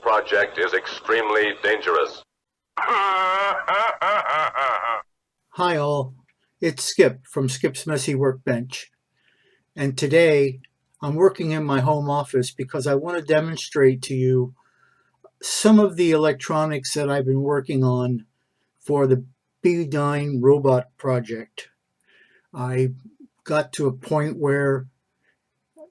project is extremely dangerous. Hi all, it's Skip from Skip's Messy Workbench, and today I'm working in my home office because I want to demonstrate to you some of the electronics that I've been working on for the B9 robot project. I got to a point where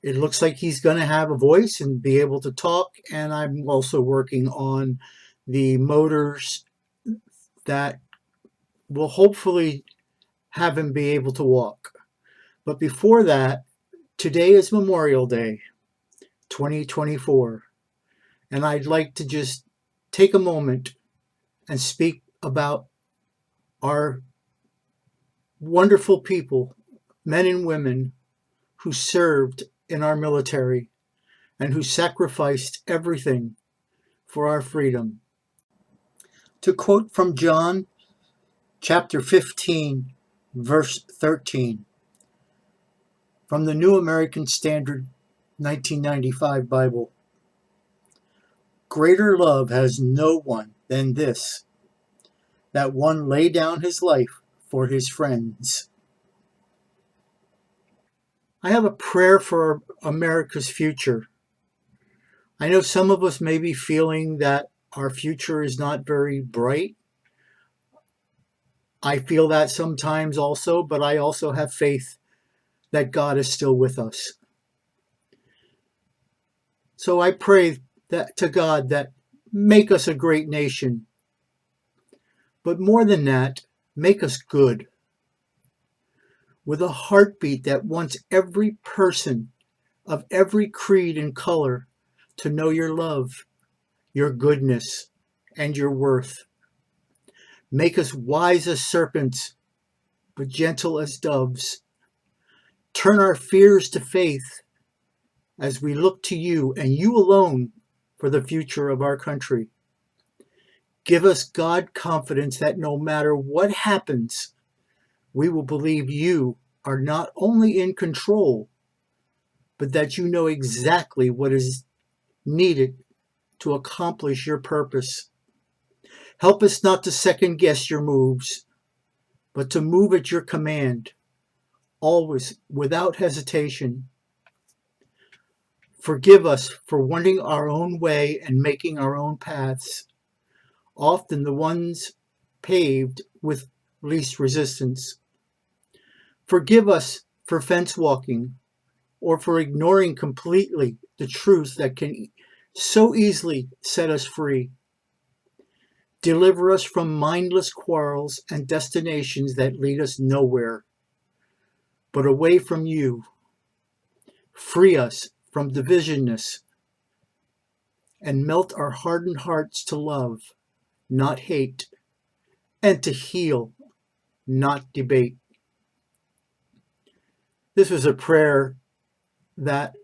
it looks like he's going to have a voice and be able to talk, and I'm also working on the motors that will hopefully have him be able to walk. But before that, today is Memorial Day 2024, and I'd like to just take a moment and speak about our wonderful people, men and women, who served in our military and who sacrificed everything for our freedom. To quote from John chapter 15, verse 13, from the New American Standard 1995 Bible, "Greater love has no one than this, that one lay down his life for his friends." I have a prayer for America's future. I know some of us may be feeling that our future is not very bright. I feel that sometimes also, but I also have faith that God is still with us. So I pray that to God that make us a great nation, but more than that, make us good, with a heartbeat that wants every person of every creed and color to know your love, your goodness, and your worth. Make us wise as serpents, but gentle as doves. Turn our fears to faith as we look to you and you alone for the future of our country. Give us God confidence that no matter what happens, we will believe you are not only in control, but that you know exactly what is needed to accomplish your purpose. Help us not to second guess your moves, but to move at your command, always without hesitation. Forgive us for wanting our own way and making our own paths, often the ones paved with least resistance. Forgive us for fence walking or for ignoring completely the truth that can so easily set us free. Deliver us from mindless quarrels and destinations that lead us nowhere, but away from you. Free us from divisionness and melt our hardened hearts to love, not hate, and to heal, not debate. This was a prayer that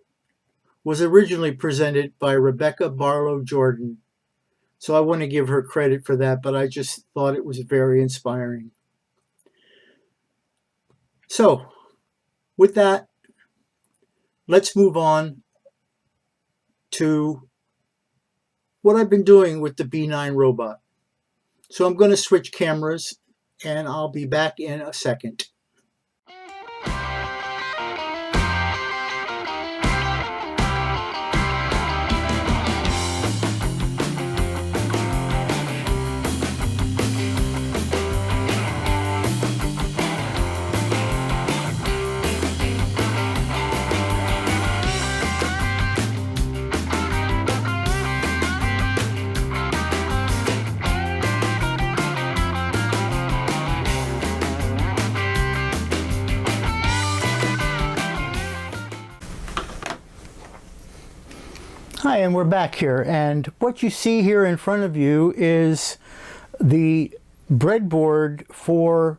was originally presented by Rebecca Barlow Jordan. So I want to give her credit for that, but I just thought it was very inspiring. So with that, let's move on to what I've been doing with the B9 robot. So I'm going to switch cameras and I'll be back in a second. Hi, and we're back here, and what you see here in front of you is the breadboard for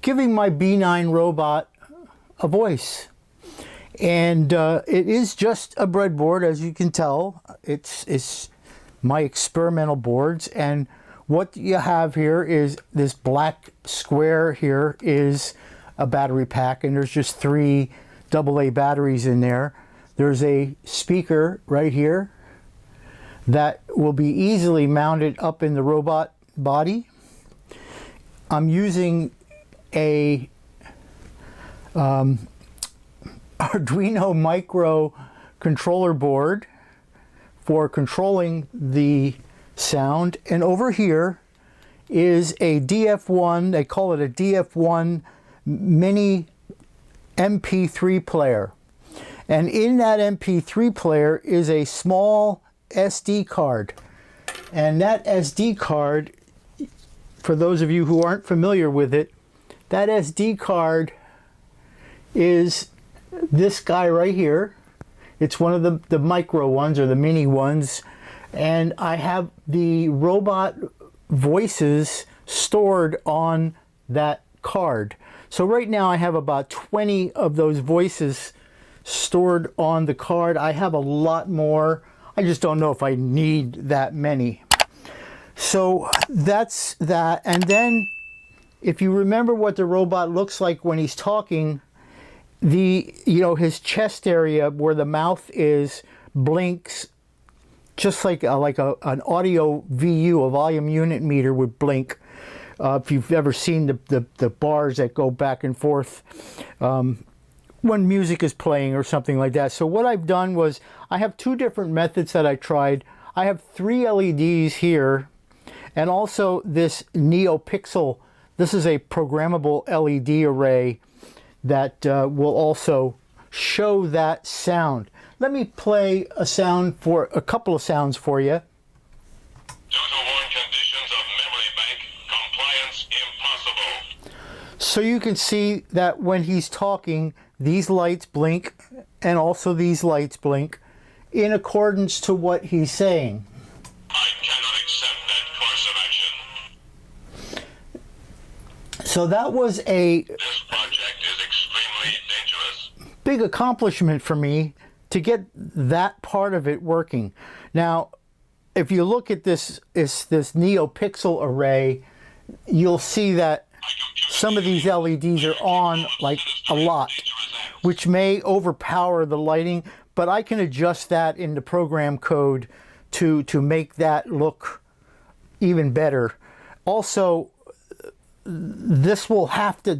giving my B9 robot a voice. And it is just a breadboard, as you can tell. It's my experimental boards, and what you have here is this black square here is a battery pack, and there's just 3 AA batteries in there. There's a speaker right here. that will be easily mounted up in the robot body. I'm using a Arduino micro controller board for controlling the sound, and over here is a DF1, they call it a DF1 mini MP3 player. And in that MP3 player is a small SD card. And that SD card, for those of you who aren't familiar with it, that SD card is this guy right here. It's one of the micro ones or the mini ones. And I have the robot voices stored on that card. So right now I have about 20 of those voices stored on the card. I have a lot more. I just don't know if I need that many. So that's that. And then if you remember what the robot looks like when he's talking, his chest area where the mouth is blinks just like an audio VU, a volume unit meter, would blink. If you've ever seen the bars that go back and forth when music is playing or something like that. So what I've done was I have two different methods that I tried. I have 3 LEDs here, and also this NeoPixel. This is a programmable LED array that will also show that sound. Let me play a couple of sounds for you. Due to worn conditions of memory bank, compliance impossible. So you can see that when he's talking, these lights blink and also these lights blink in accordance to what he's saying. I cannot accept that course of action. So that was This project is extremely dangerous. big accomplishment for me to get that part of it working. Now, if you look at this NeoPixel array, you'll see that some of these LEDs are on like a lot, which may overpower the lighting, but I can adjust that in the program code to make that look even better. Also, this will have to,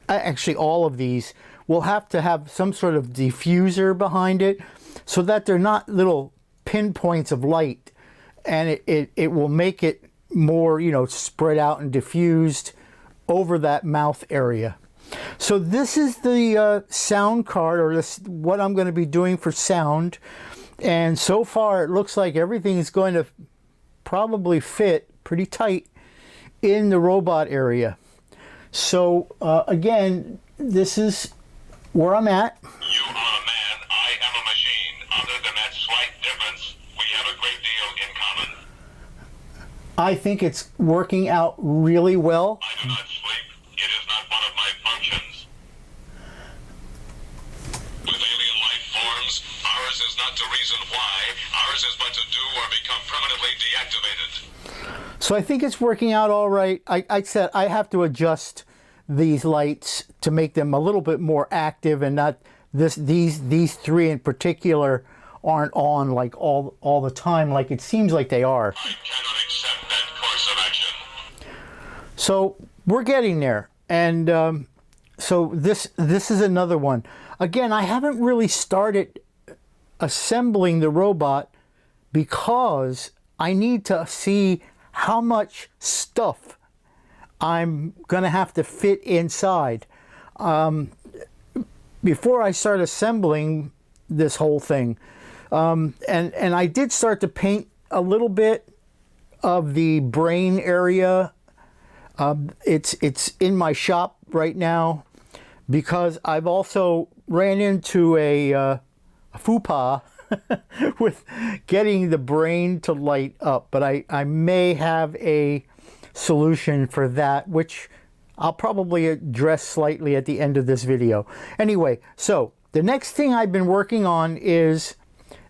actually all of these will have to have some sort of diffuser behind it so that they're not little pinpoints of light, and it will make it more, spread out and diffused over that mouth area. So this is the sound card, or what I'm going to be doing for sound, and so far it looks like everything is going to probably fit pretty tight in the robot area. So again, this is where I'm at. You are a man, I am a machine. Other than that slight difference, we have a great deal in common. I think it's working out really well. I do not sleep. It is not one of my functions. With alien life forms, ours is not to reason why. Ours is but to do or become permanently deactivated. So I think it's working out all right. I said I have to adjust these lights to make them a little bit more active, and not these 3 in particular aren't on like all the time like it seems like they are. I cannot accept that course of action. So we're getting there, and so this is another one. Again, I haven't really started assembling the robot because I need to see how much stuff I'm going to have to fit inside before I start assembling this whole thing. And I did start to paint a little bit of the brain area. It's in my shop right now because I've also ran into a faux pas with getting the brain to light up, but I may have a solution for that, which I'll probably address slightly at the end of this video. Anyway, so the next thing I've been working on is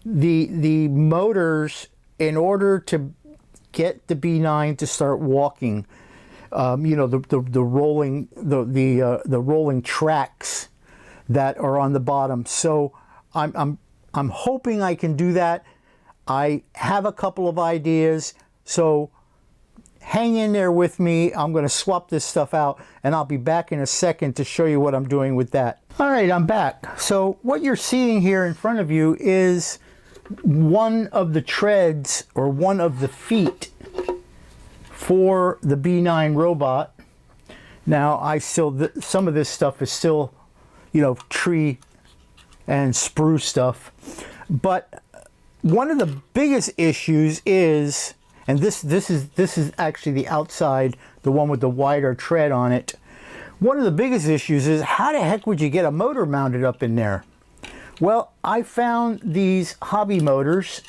the motors in order to get the B9 to start walking. The rolling tracks that are on the bottom. So I'm hoping I can do that. I have a couple of ideas, so hang in there with me. I'm going to swap this stuff out, and I'll be back in a second to show you what I'm doing with that. All right, I'm back. So what you're seeing here in front of you is one of the treads, or one of the feet for the B9 robot. Now, some of this stuff is still, you know, tree and spruce stuff. But one of the biggest issues is, and this is actually the outside, the one with the wider tread on it. One of the biggest issues is, how the heck would you get a motor mounted up in there? Well, I found these hobby motors.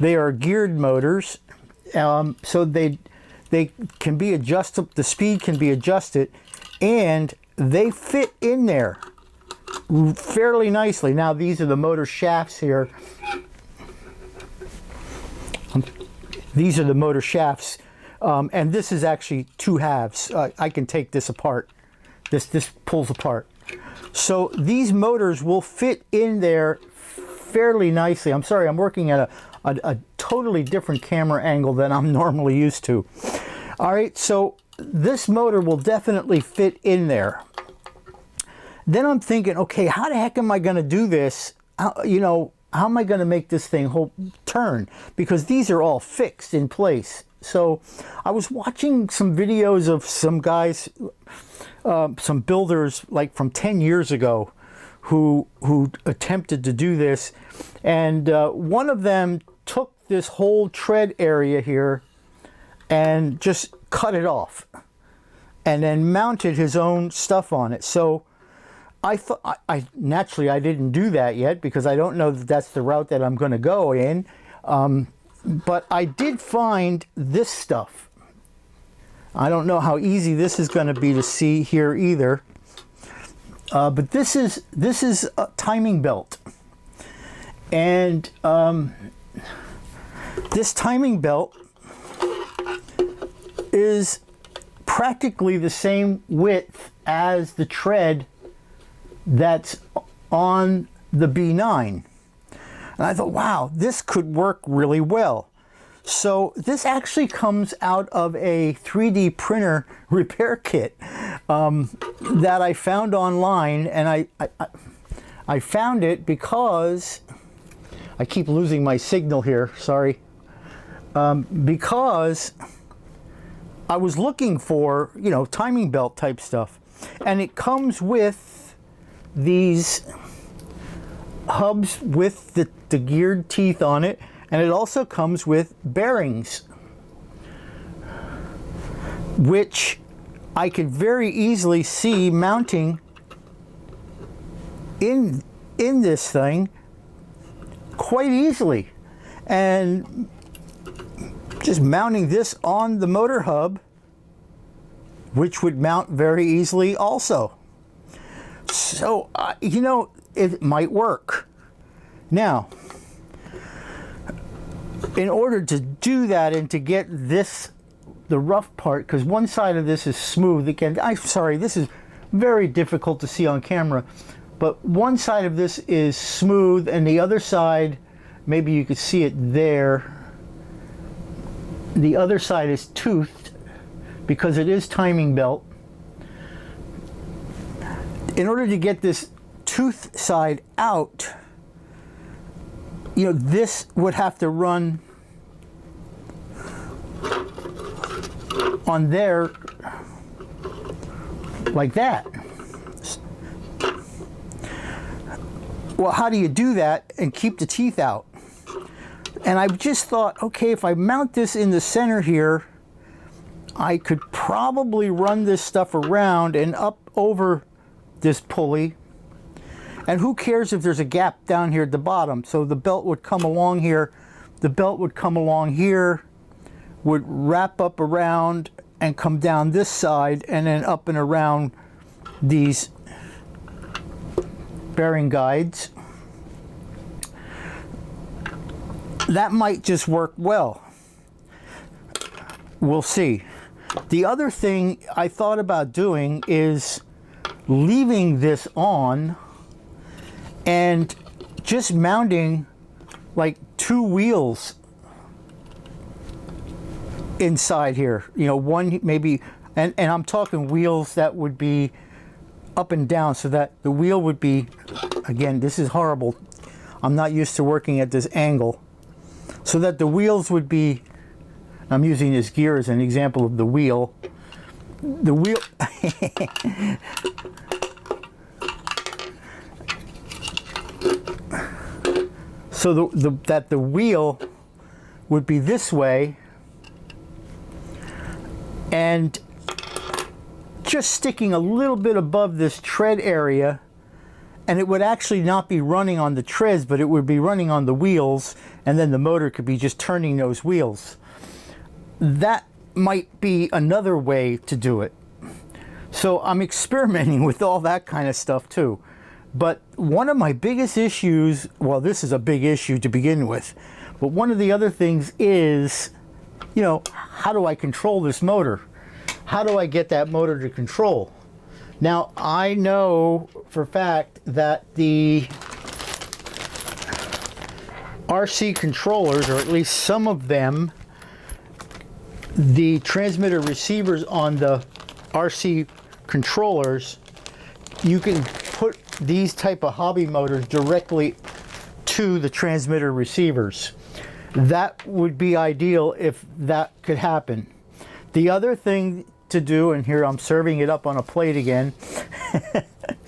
They are geared motors, so they can be adjusted. The speed can be adjusted, and they fit in there fairly nicely. Now, these are the motor shafts here. These are the motor shafts, and this is actually two halves. I can take this apart. This pulls apart. So these motors will fit in there fairly nicely. I'm sorry, I'm working at a totally different camera angle than I'm normally used to. All right, so this motor will definitely fit in there. Then I'm thinking, okay, how the heck am I going to do this? How am I going to make this thing turn? Because these are all fixed in place. So I was watching some videos of some guys, some builders like from 10 years ago who attempted to do this. And one of them took this whole tread area here and just cut it off and then mounted his own stuff on it. So I thought, naturally I didn't do that yet because I don't know that that's the route that I'm going to go in. But I did find this stuff. I don't know how easy this is going to be to see here either. But this is a timing belt. And this timing belt is practically the same width as the tread that's on the B9. And I thought, wow, this could work really well. So this actually comes out of a 3D printer repair kit that I found online. And I found it because, I keep losing my signal here, sorry. Because I was looking for, you know, timing belt type stuff. And it comes with these hubs with the geared teeth on it, and it also comes with bearings, which I could very easily see mounting in this thing quite easily, and just mounting this on the motor hub, which would mount very easily also. So you know, it might work. Now, in order to do that and to get this, the rough part, because one side of this is smooth, again, I'm sorry, this is very difficult to see on camera, but one side of this is smooth and the other side, maybe you could see it there, the other side is toothed because it is timing belt. In order to get this tooth side out, you know, this would have to run on there like that. Well, how do you do that and keep the teeth out? And I just thought, okay, if I mount this in the center here, I could probably run this stuff around and up over this pulley. And who cares if there's a gap down here at the bottom? So the belt would come along here, the belt would come along here, would wrap up around and come down this side and then up and around these bearing guides. That might just work well. We'll see. The other thing I thought about doing is leaving this on and just mounting like two wheels inside here. You know, one maybe, and I'm talking wheels that would be up and down, so that the wheel would be, again, this is horrible. I'm not used to working at this angle. So that the wheels would be, I'm using this gear as an example of the wheel. The wheel, so that the wheel would be this way, and just sticking a little bit above this tread area, and it would actually not be running on the treads, but it would be running on the wheels, and then the motor could be just turning those wheels. That might be another way to do it. So I'm experimenting with all that kind of stuff too. But one of my biggest issues, well, this is a big issue to begin with, but one of the other things is, you know, how do I control this motor? How do I get that motor to control? Now, I know for a fact that the RC controllers, or at least some of them, the transmitter receivers on the RC controllers, you can put these type of hobby motors directly to the transmitter receivers. That would be ideal if that could happen. The other thing to do, and here I'm serving it up on a plate again,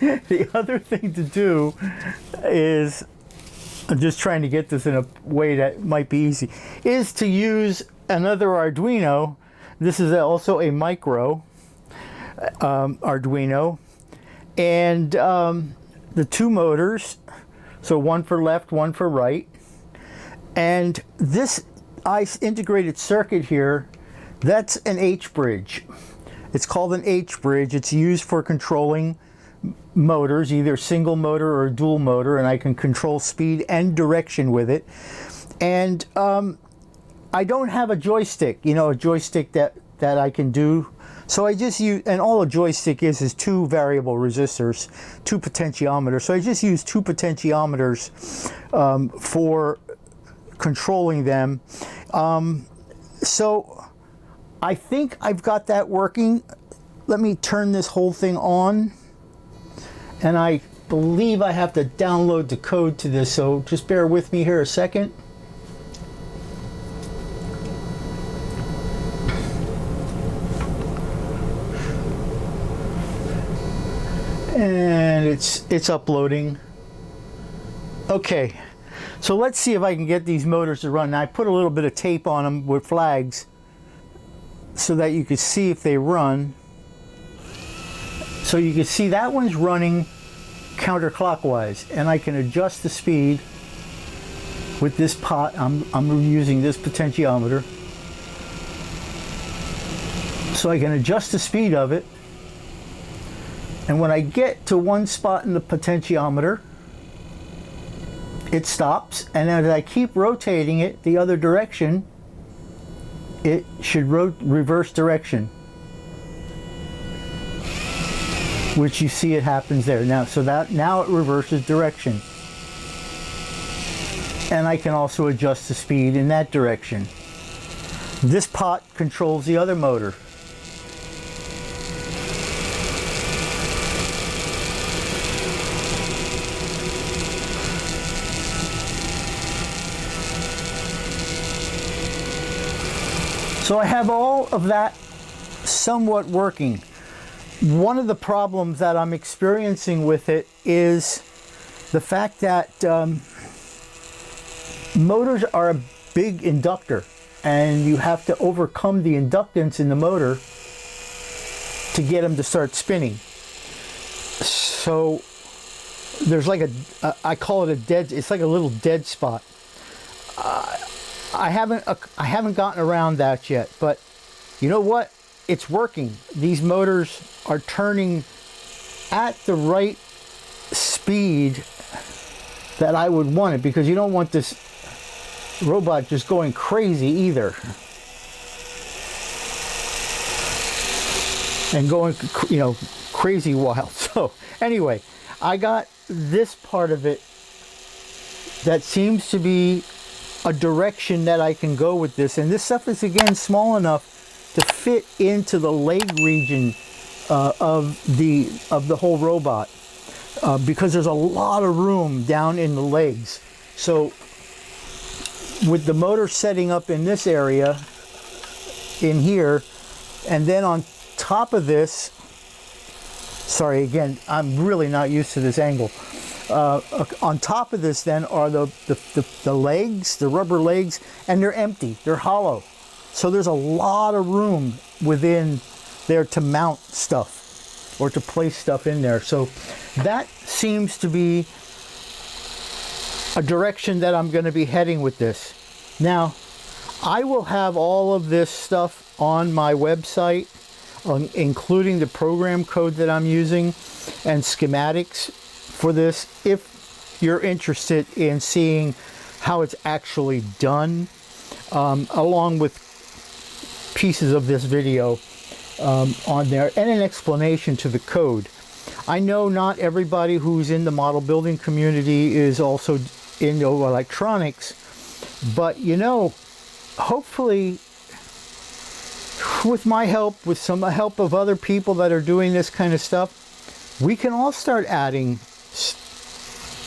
the other thing to do is, I'm just trying to get this in a way that might be easy, is to use another Arduino. This is also a micro Arduino, and the two motors, so one for left, one for right, and this ICE integrated circuit here, that's an H-bridge. It's called an H-bridge. It's used for controlling motors, either single motor or dual motor, and I can control speed and direction with it. And I don't have a joystick, you know, a joystick that I can do. So I just use, and all a joystick is two variable resistors, two potentiometers. So I just use two potentiometers for controlling them. So I think I've got that working. Let me turn this whole thing on. And I believe I have to download the code to this, so just bear with me here a second. And it's uploading. Okay, so let's see if I can get these motors to run. Now I put a little bit of tape on them with flags so that you could see if they run. So you can see that one's running counterclockwise, and I can adjust the speed with this pot. I'm using this potentiometer, so I can adjust the speed of it. And when I get to one spot in the potentiometer, it stops, and as I keep rotating it the other direction, it should reverse direction, which you see it happens there now. So that now it reverses direction, and I can also adjust the speed in that direction. This pot controls the other motor. So I have all of that somewhat working. One of the problems that I'm experiencing with it is the fact that motors are a big inductor, and you have to overcome the inductance in the motor to get them to start spinning. So there's like I call it a dead, it's like a little dead spot. I haven't gotten around that yet, but you know what? It's working. These motors are turning at the right speed that I would want it, because you don't want this robot just going crazy either. And going, you know, crazy wild. So anyway, I got this part of it that seems to be a direction that I can go with this. And this stuff is, again, small enough to fit into the leg region of the whole robot, because there's a lot of room down in the legs. So with the motor setting up in this area, in here, and then on top of this, sorry, again, I'm really not used to this angle. On top of this then are the legs, the rubber legs, and they're empty, they're hollow. So there's a lot of room within there to mount stuff or to place stuff in there. So that seems to be a direction that I'm going to be heading with this. Now, I will have all of this stuff on my website, including the program code that I'm using and schematics for this, if you're interested in seeing how it's actually done, along with pieces of this video on there and an explanation to the code. I know not everybody who's in the model building community is also into electronics, but you know, hopefully with my help, with some help of other people that are doing this kind of stuff, we can all start adding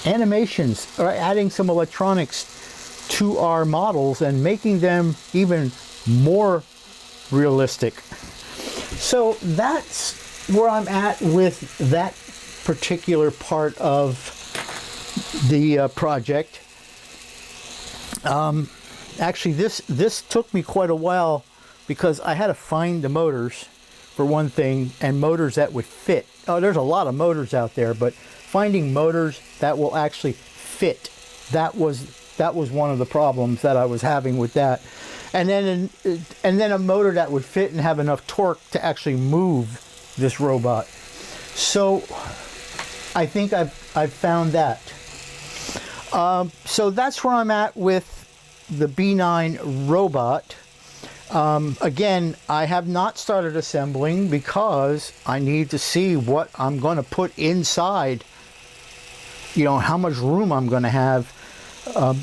animations or adding some electronics to our models and making them even more realistic. So that's where I'm at with that particular part of the project. Actually, this took me quite a while because I had to find the motors, for one thing, and motors that would fit. Oh, there's a lot of motors out there, but finding motors that will actually fit, that was one of the problems that I was having with that. And then a motor that would fit and have enough torque to actually move this robot. So I think I've found that. So that's where I'm at with the B9 robot. Again, I have not started assembling because I need to see what I'm going to put inside, you know, how much room I'm going to have,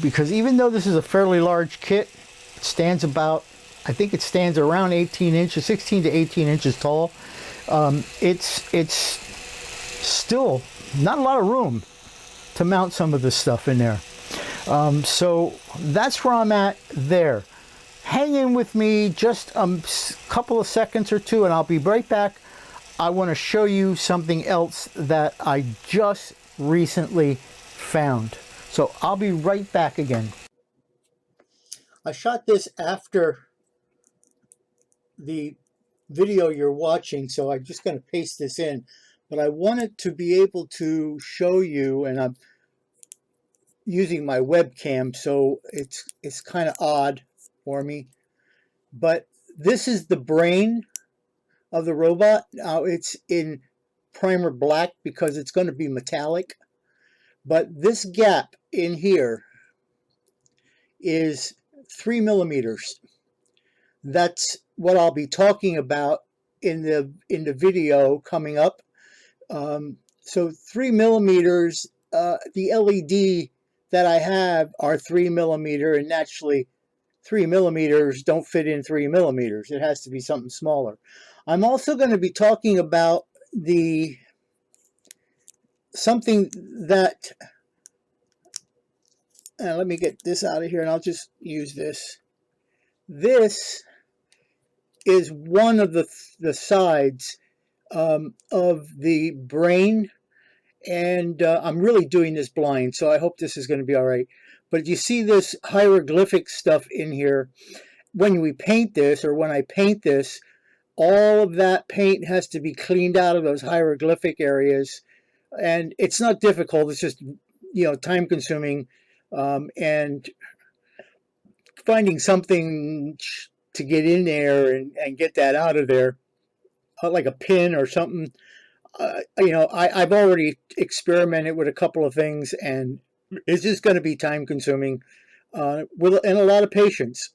because even though this is a fairly large kit, it stands about, I think it stands around 18 inches, 16 to 18 inches tall. It's still not a lot of room to mount some of this stuff in there. So that's where I'm at there. Hang in with me just a couple of seconds or two and I'll be right back. I want to show you something else that I just recently found. So I'll be right back again. I shot this after the video you're watching, so I'm just going to paste this in. But I wanted to be able to show you, and I'm using my webcam, so it's kind of odd for me. But this is the brain of the robot. Now it's in primer black because it's going to be metallic. But this gap in here is 3 millimeters. That's what I'll be talking about in the video coming up. So 3 millimeters, the LED that I have are 3 millimeter, and naturally 3 millimeters don't fit in 3 millimeters. It has to be something smaller. I'm also going to be talking about something that, let me get this out of here and I'll just use this. This is one of the sides of the brain, and I'm really doing this blind, so I hope this is going to be all right. But you see this hieroglyphic stuff in here. When we paint this, or when I paint this, all of that paint has to be cleaned out of those hieroglyphic areas, and it's not difficult. It's just, you know, time consuming, and finding something to get in there and get that out of there, like a pin or something. You know, I've already experimented with a couple of things, and it's just going to be time consuming, and a lot of patience.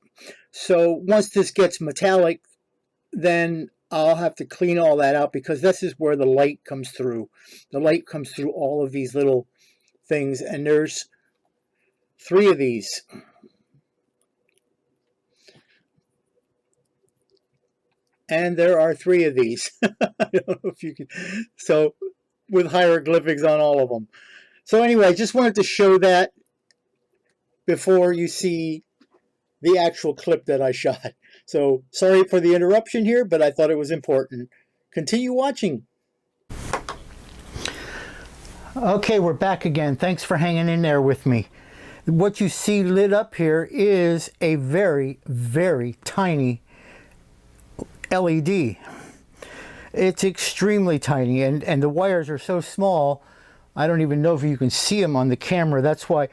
So once this gets metallic, then I'll have to clean all that out, because this is where the light comes through. The light comes through all of these little things, and there's 3 of these. And there are 3 of these. I don't know if you can. So, with hieroglyphics on all of them. So anyway, I just wanted to show that before you see the actual clip that I shot. So sorry for the interruption here, but I thought it was important. Continue watching. Okay, we're back again. Thanks for hanging in there with me. What you see lit up here is a very, very tiny LED. It's extremely tiny, and the wires are so small, I don't even know if you can see them on the camera. That's why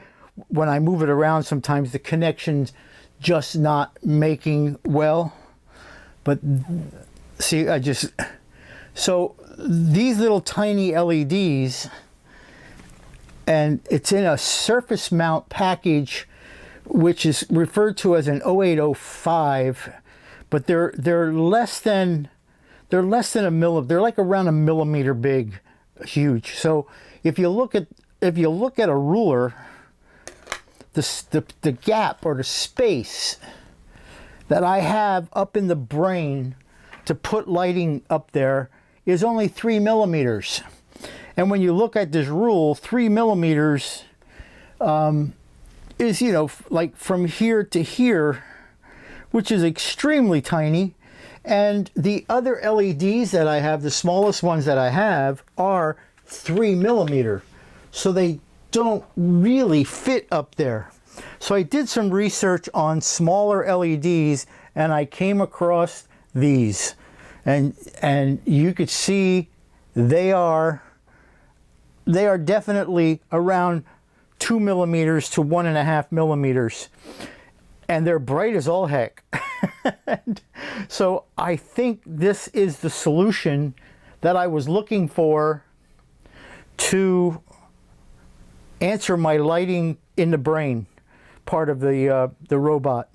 when I move it around, sometimes the connection's just not making well. But see, so these little tiny LEDs, and it's in a surface mount package, which is referred to as an 0805, but they're less than a millimeter. They're like around a millimeter big, huge. So if you look at a ruler, the gap or the space that I have up in the brain to put lighting up there is only 3 millimeters. And when you look at this rule, 3 millimeters is, like from here to here, which is extremely tiny. And the other LEDs that I have, the smallest ones that I have, are 3 millimeter. So they don't really fit up there. So I did some research on smaller LEDs, and I came across these. And you could see they are definitely around 2 millimeters to 1.5 millimeters. And they're bright as all heck. So I think this is the solution that I was looking for to answer my lighting in the brain part of the robot.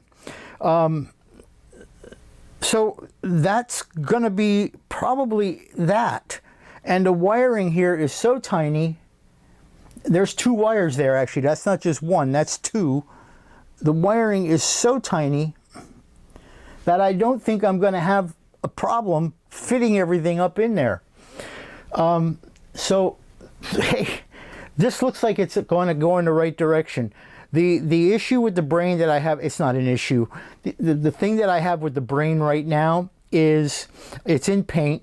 So that's going to be probably that. And the wiring here is so tiny. There's 2 wires there, actually. That's not just one, that's 2. The wiring is so tiny that I don't think I'm going to have a problem fitting everything up in there. So, hey, this looks like it's going to go in the right direction. The issue with the brain that I have, it's not an issue. The thing that I have with the brain right now is it's in paint.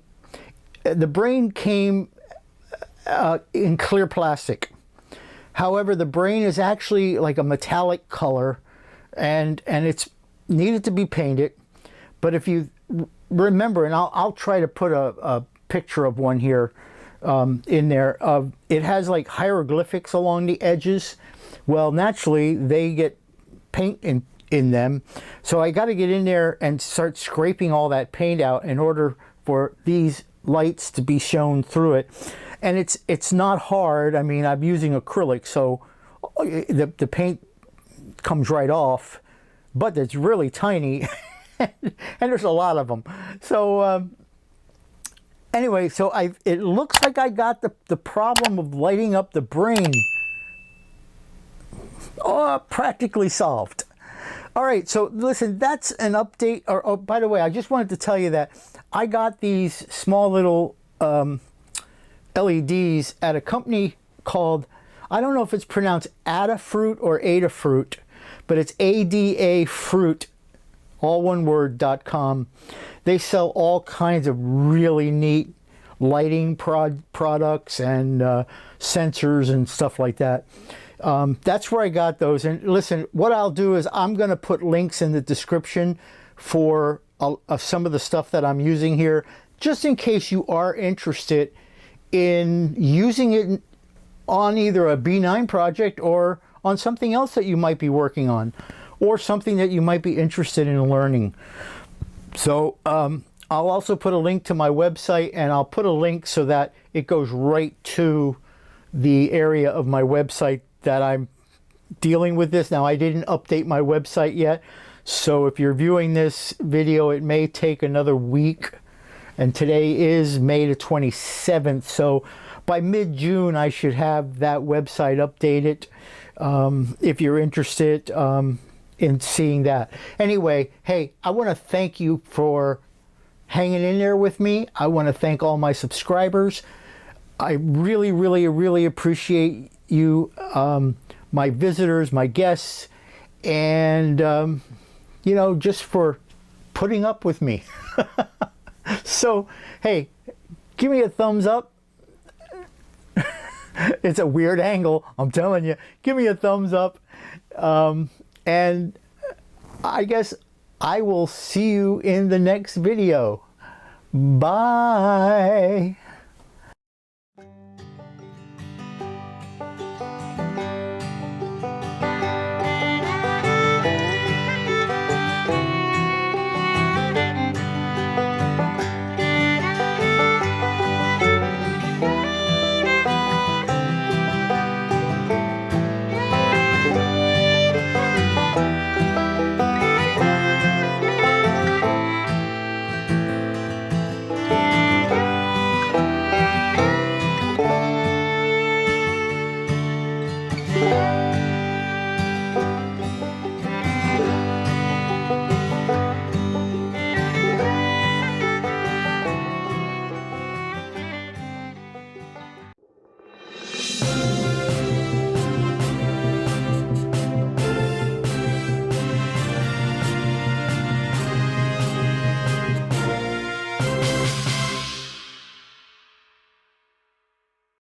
The brain came in clear plastic. However, the brain is actually like a metallic color, and it's needed to be painted. But if you remember, and I'll try to put a picture of one here in there. It has like hieroglyphics along the edges. Well, naturally, they get paint in them. So I got to get in there and start scraping all that paint out in order for these lights to be shown through it. And it's not hard. I mean, I'm using acrylic, so the paint comes right off, but it's really tiny, and there's a lot of them. So anyway, so it looks like I got the problem of lighting up the brain practically solved. All right, so listen, that's an update. Oh, by the way, I just wanted to tell you that I got these small little LEDs at a company called, I don't know if it's pronounced Adafruit or Adafruit, but it's ADAFruit, all one word, .com. They sell all kinds of really neat lighting products and sensors and stuff like that. That's where I got those. And listen, what I'll do is I'm going to put links in the description for some of the stuff that I'm using here, just in case you are interested in using it on either a B9 project or on something else that you might be working on, or something that you might be interested in learning. So I'll also put a link to my website, and I'll put a link so that it goes right to the area of my website that I'm dealing with this. Now, I didn't update my website yet, so if you're viewing this video, it may take another week. And today is May the 27th, so by mid-June I should have that website updated, if you're interested in seeing that. Anyway, hey, I want to thank you for hanging in there with me. I want to thank all my subscribers. I really, really, really appreciate you, my visitors, my guests, and, you know, just for putting up with me. So, hey, give me a thumbs up. It's a weird angle, I'm telling you. Give me a thumbs up. And I guess I will see you in the next video. Bye.